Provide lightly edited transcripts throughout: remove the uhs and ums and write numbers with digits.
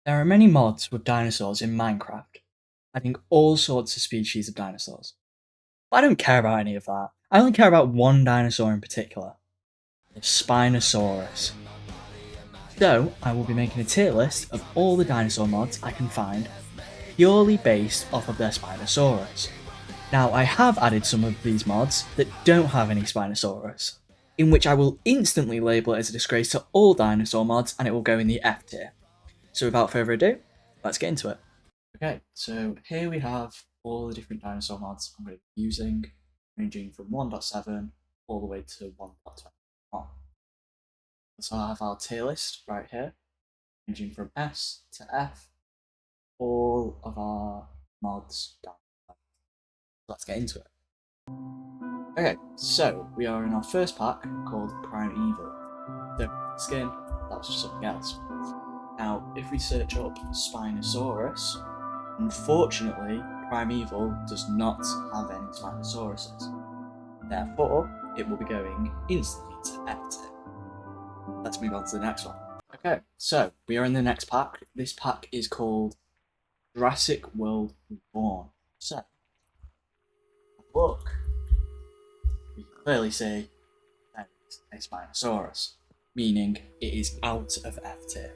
There are many mods with dinosaurs in Minecraft, adding all sorts of species of dinosaurs. But I don't care about any of that. I only care about one dinosaur in particular, the Spinosaurus. So, I will be making a tier list of all the dinosaur mods I can find, purely based off of their Spinosaurus. Now, I have added some of these mods that don't have any Spinosaurus, in which I will instantly label it as a disgrace to all dinosaur mods and it will go in the F tier. So without further ado, let's get into it. Okay, so here we have all the different dinosaur mods I'm going to be using, ranging from 1.7 all the way to 1.21. So I have our tier list right here, ranging from S to F, all of our mods down. Let's get into it. Okay, so we are in our first pack called Primeval. Don't skin, that's just something else. Now, if we search up Spinosaurus, unfortunately, Primeval does not have any Spinosauruses. Therefore, it will be going instantly to F tier. Let's move on to the next one. Okay, so we are in the next pack. This pack is called Jurassic World Reborn. So, look, we can clearly see there is a Spinosaurus, meaning it is out of F tier.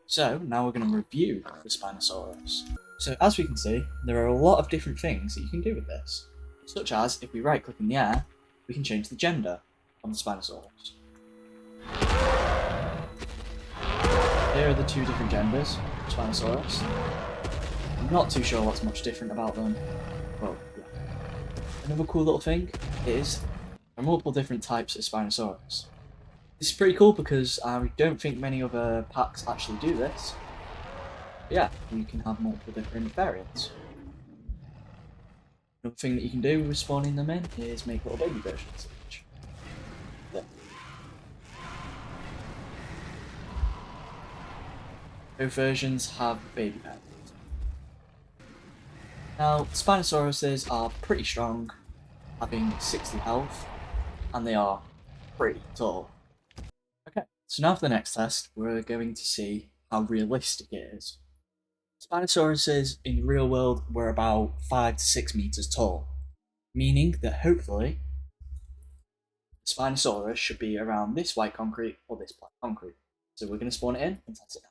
So now we're going to review the Spinosaurus. So as we can see, there are a lot of different things that you can do with this, such as if we right click in the air, we can change the gender on the Spinosaurus. Here are the two different genders of Spinosaurus. I'm not too sure what's much different about them. Well, yeah. Another cool little thing is there are multiple different types of Spinosaurus. This is pretty cool because I don't think many other packs actually do this. But yeah, you can have multiple different variants. Another thing that you can do with spawning them in is make little baby versions of each. There. Both versions have baby parents. Now, Spinosauruses are pretty strong, having 60 health, and they are pretty tall. Okay, so now for the next test, we're going to see how realistic it is. Spinosauruses in the real world were about 5 to 6 meters tall, meaning that hopefully the Spinosaurus should be around this white concrete or this black concrete. So we're going to spawn it in and test it out.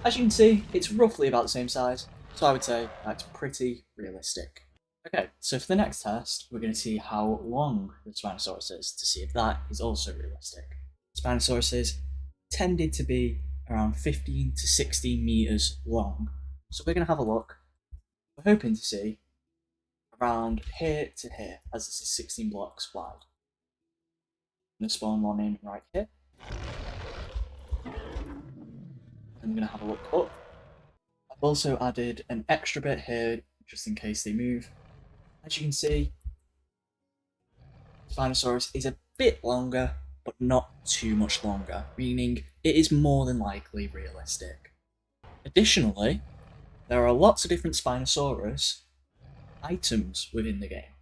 As you can see, it's roughly about the same size, so I would say that's pretty realistic. Okay, so for the next test, we're going to see how long the Spinosaurus is to see if that is also realistic. Spinosauruses tended to be around 15 to 16 meters long, so we're going to have a look. We're hoping to see around here to here, as this is 16 blocks wide. I'm going to spawn one in right here. I'm going to have a look up. I've also added an extra bit here, just in case they move. As you can see, Spinosaurus is a bit longer, but not too much longer, meaning it is more than likely realistic. Additionally, there are lots of different Spinosaurus items within the game.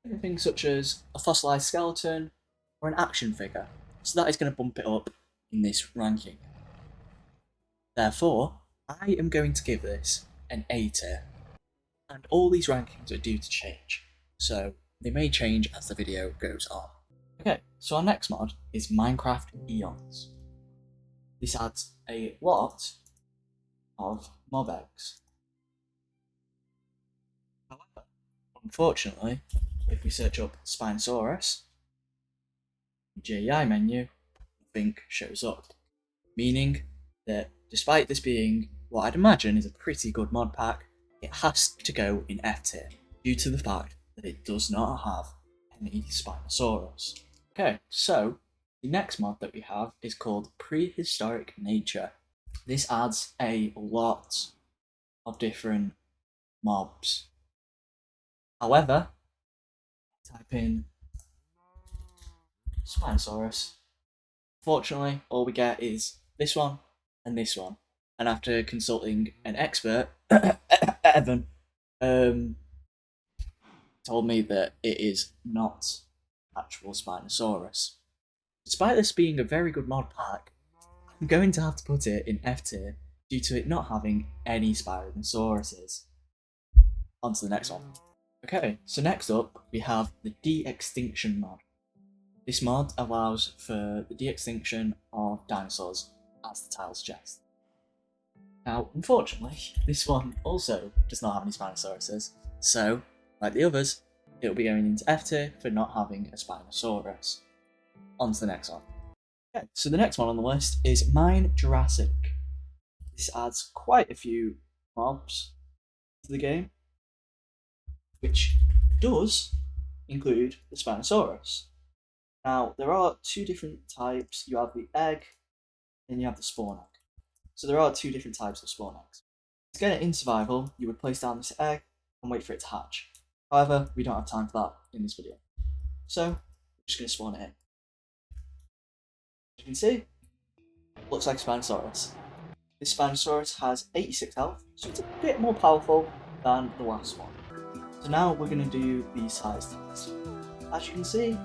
Everything such as a fossilized skeleton or an action figure, so that is going to bump it up in this ranking. Therefore, I am going to give this an A tier, and all these rankings are due to change, so they may change as the video goes on. Okay, so our next mod is Minecraft Eons. This adds a lot of mob eggs. However, unfortunately, if we search up Spinosaurus, the JEI menu, nothing shows up, meaning that despite this being what I'd imagine is a pretty good mod pack, it has to go in F tier due to the fact that it does not have any Spinosaurus. Okay, so the next mod that we have is called Prehistoric Nature. This adds a lot of different mobs. However, type in Spinosaurus. Fortunately, all we get is this one and this one. And after consulting an expert, Evan, told me that it is not actual Spinosaurus. Despite this being a very good mod pack, I I'm going to have to put it in F tier due to it not having any Spinosauruses. On to the next one. Okay, so next up we have the De-Extinction mod. This mod allows for the de-extinction of dinosaurs, as the title suggests. Now, unfortunately, this one also does not have any Spinosauruses, so, like the others, it will be going into F tier for not having a Spinosaurus. On to the next one. Okay, so the next one on the list is Minejurassic. This adds quite a few mobs to the game, which does include the Spinosaurus. Now, there are two different types. You have the egg, and you have the spawn egg. So there are two different types of spawn eggs. To get it in survival, you would place down this egg and wait for it to hatch. However, we don't have time for that in this video. So, we're just going to spawn it in. As you can see, it looks like a Spinosaurus. This Spinosaurus has 86 health, so it's a bit more powerful than the last one. So now we're going to do the size test. As you can see,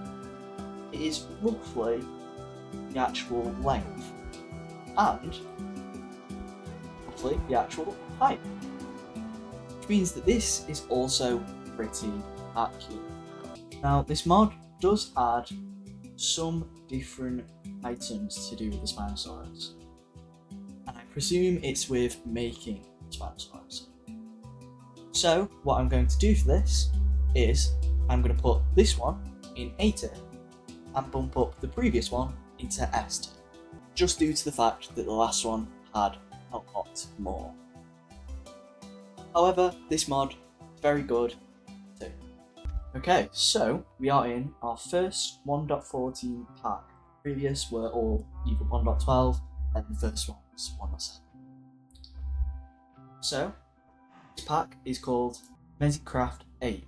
it is roughly the actual length and roughly the actual height, which means that this is also pretty accurate. Now, this mod does add some different items to do with the Spinosaurus, and I presume it's with making Spinosaurus. So what I'm going to do for this is I'm going to put this one in A tier and bump up the previous one into S tier, just due to the fact that the last one had a lot more. However, this mod is very good too. Okay, so we are in our first 1.14 pack. Previous were all either 1.12 and the first one was 1.7. So this pack is called Mezzicraft 8.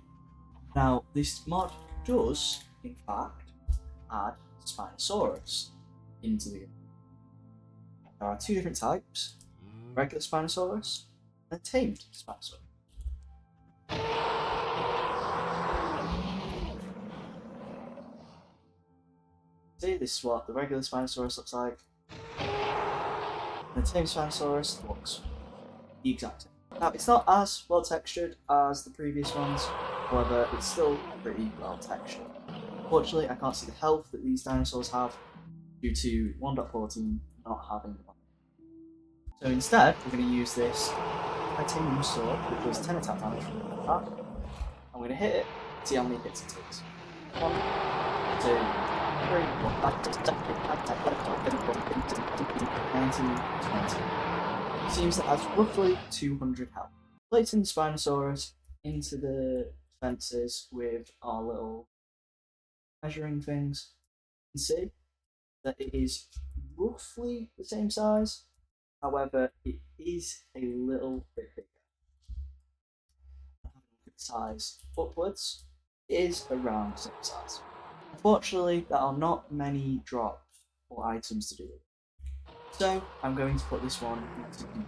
Now this mod does in fact add Spinosaurus into the game. There are two different types, regular Spinosaurus and tamed Spinosaurus. See, this is what the regular Spinosaurus looks like. And the tamed Spinosaurus looks the exact same. Now, it's not as well textured as the previous ones, however, it's still pretty well textured. Unfortunately, I can't see the health that these dinosaurs have due to 1.14 not having them. So instead, we're going to use this titanium sword, which does 10 attack damage from the back. I'm going to hit it, see how many hits it takes. 1, 2, 3, 19, 20. It seems that has roughly 200 health. Placing the Spinosaurus into the fences with our little measuring things, you can see that it is roughly the same size, however it is a little bit bigger. Size upwards, it is around the same size. Unfortunately, there are not many drops or items to do with it, so I'm going to put this one into B.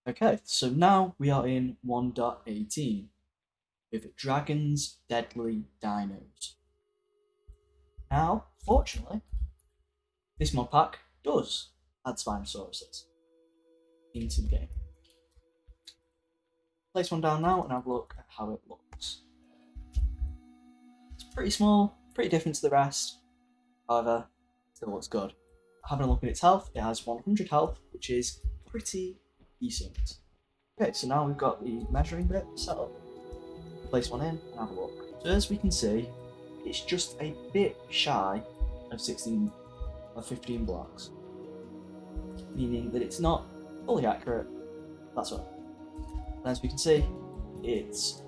Okay, so now we are in 1.18 with Dragon's Deadly Dinos. Now, fortunately, this mod pack does add Spinosauruses into the game. Place one down now and have a look at how it looks. It's pretty small, pretty different to the rest, however, still looks good. Having a look at its health, it has 100 health, which is pretty decent. Okay, so now we've got the measuring bit set up. Place one in and have a look. So as we can see, it's just a bit shy of 15 blocks, meaning that it's not fully accurate. That's right. And as we can see, it's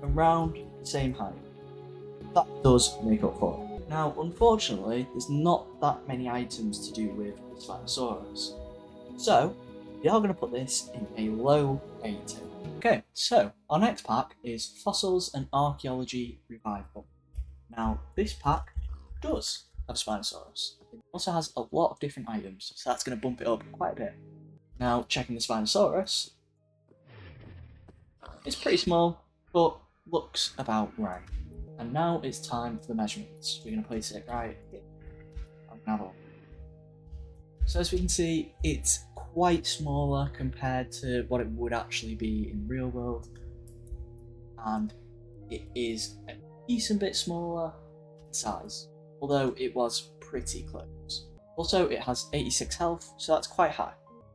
around the same height. That does make up for it. Now, unfortunately, there's not that many items to do with the Spinosaurus, so we are going to put this in a low A tier. Okay, so our next pack is Fossils and Archeology Revival. Now, this pack does have Spinosaurus. It also has a lot of different items, so that's going to bump it up quite a bit. Now, checking the Spinosaurus, it's pretty small, but looks about right. And now it's time for the measurements. We're going to place it right here. So as we can see, it's quite smaller compared to what it would actually be in real world, and it is a decent bit smaller in size, although it was pretty close. Also, it has 86 health, so that's quite high.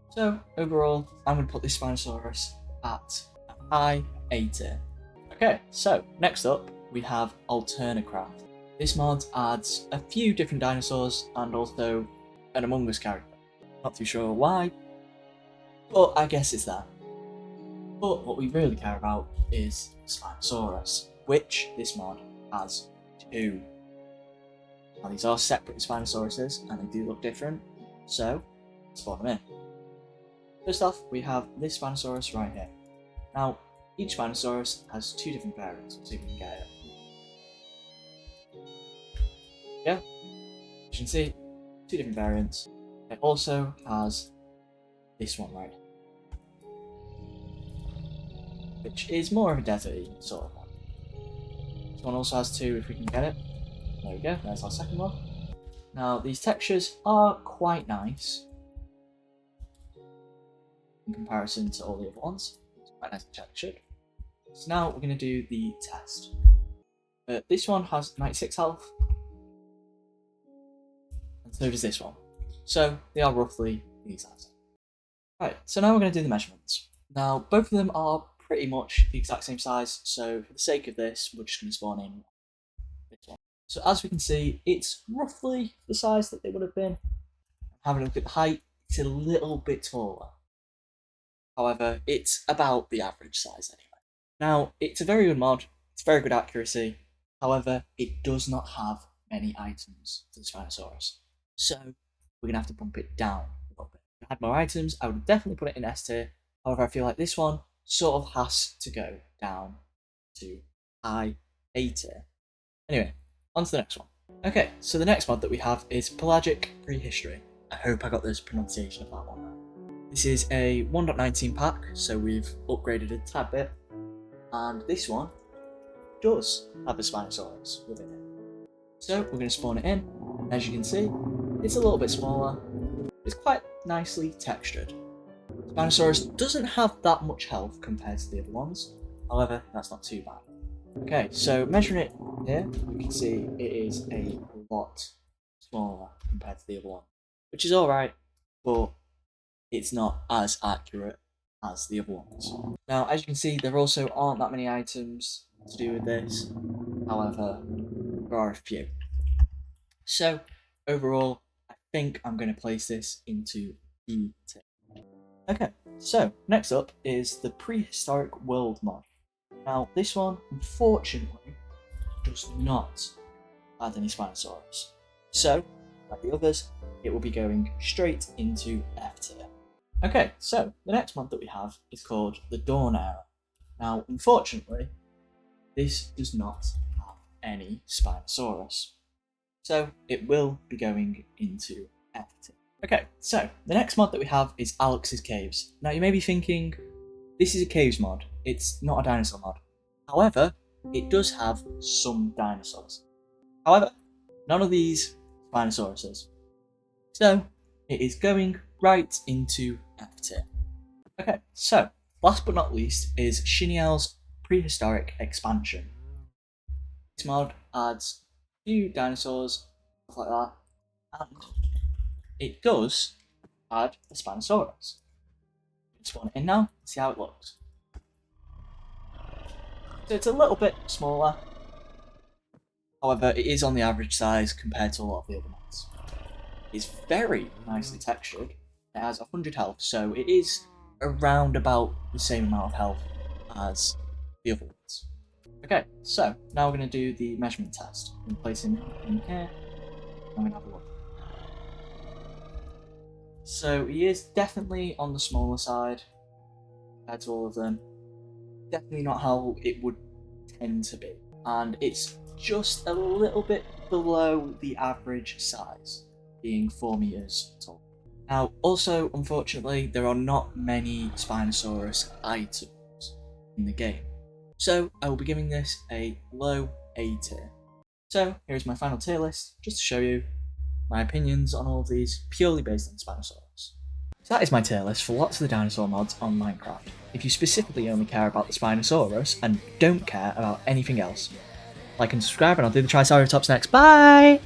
So overall, I'm going to put this Spinosaurus at a high A tier. Okay, so next up we have AlternaCraft. This mod adds a few different dinosaurs and also an Among Us character. Not too sure why, but I guess it's that. But what we really care about is Spinosaurus, which this mod has 2. Now these are separate Spinosauruses and they do look different, so let's spawn them in. First off, we have this Spinosaurus right here. Now, each Spinosaurus has 2 different variants, so you can get it. Yeah, as you can see, 2 different variants. It also has this one right here, which is more of a desert-y sort of one. This one also has 2 if we can get it. There we go, there's our second one. Now, these textures are quite nice in comparison to all the other ones. It's quite nicely textured. So now we're going to do the test. This one has 96 health, and so does this one. So they are roughly the exact same. Right, so now we're going to do the measurements. Now, both of them are pretty much the exact same size, so for the sake of this, we're just going to spawn in this one. So as we can see, it's roughly the size that they would have been. Having a look at the height, it's a little bit taller. However, it's about the average size anyway. Now, it's a very good mod, it's very good accuracy. However, it does not have many items for the Spinosaurus. So we're going to have to bump it down a little bit. If it had more items, I would definitely put it in S tier. However, I feel like this one sort of has to go down to high A tier. Anyway, on to the next one. Okay, so the next mod that we have is Pelagic Prehistory. I hope I got this pronunciation of that one right. This is a 1.19 pack, so we've upgraded a tad bit. And this one does have a Spinosaurus within it. So we're going to spawn it in. As you can see, it's a little bit smaller. It's quite nicely textured. Spinosaurus doesn't have that much health compared to the other ones. However, that's not too bad. Okay, so measuring it here, you can see it is a lot smaller compared to the other one, which is alright, but it's not as accurate as the other ones. Now, as you can see, there also aren't that many items to do with this. However, there are a few. So, overall, I think I'm going to place this into E tier. Okay, so next up is the Prehistoric World mod. Now, this one, unfortunately, does not add any Spinosaurus. So, like the others, it will be going straight into F tier. Okay, so the next mod that we have is called the Dawn Era. Now, unfortunately, this does not have any Spinosaurus. So, it will be going into F tier. Okay, so the next mod that we have is Alex's Caves. Now, you may be thinking, this is a caves mod, it's not a dinosaur mod. However, it does have some dinosaurs. However, none of these Spinosauruses. So, it is going right into F tier. Okay, so, last but not least is ShineaL's Prehistoric Expansion. This mod adds a few dinosaurs, stuff like that, and it does add a Spinosaurus. Spawn it in now, see how it looks. So it's a little bit smaller, however it is on the average size compared to a lot of the other ones. It's very nicely textured, it has 100 health, so it is around about the same amount of health as the other ones. Okay, so now we're going to do the measurement test. I'm going to place him in here, I'm going to have a look. So he is definitely on the smaller side compared to all of them. Definitely not how it would tend to be. And it's just a little bit below the average size, being 4 meters tall. Now, also, unfortunately, there are not many Spinosaurus items in the game. So I will be giving this a low A tier. So here's my final tier list, just to show you. My opinions on all of these purely based on Spinosaurus. So that is my tier list for lots of the dinosaur mods on Minecraft. If you specifically only care about the Spinosaurus and don't care about anything else, like and subscribe, and I'll do the Triceratops next. Bye!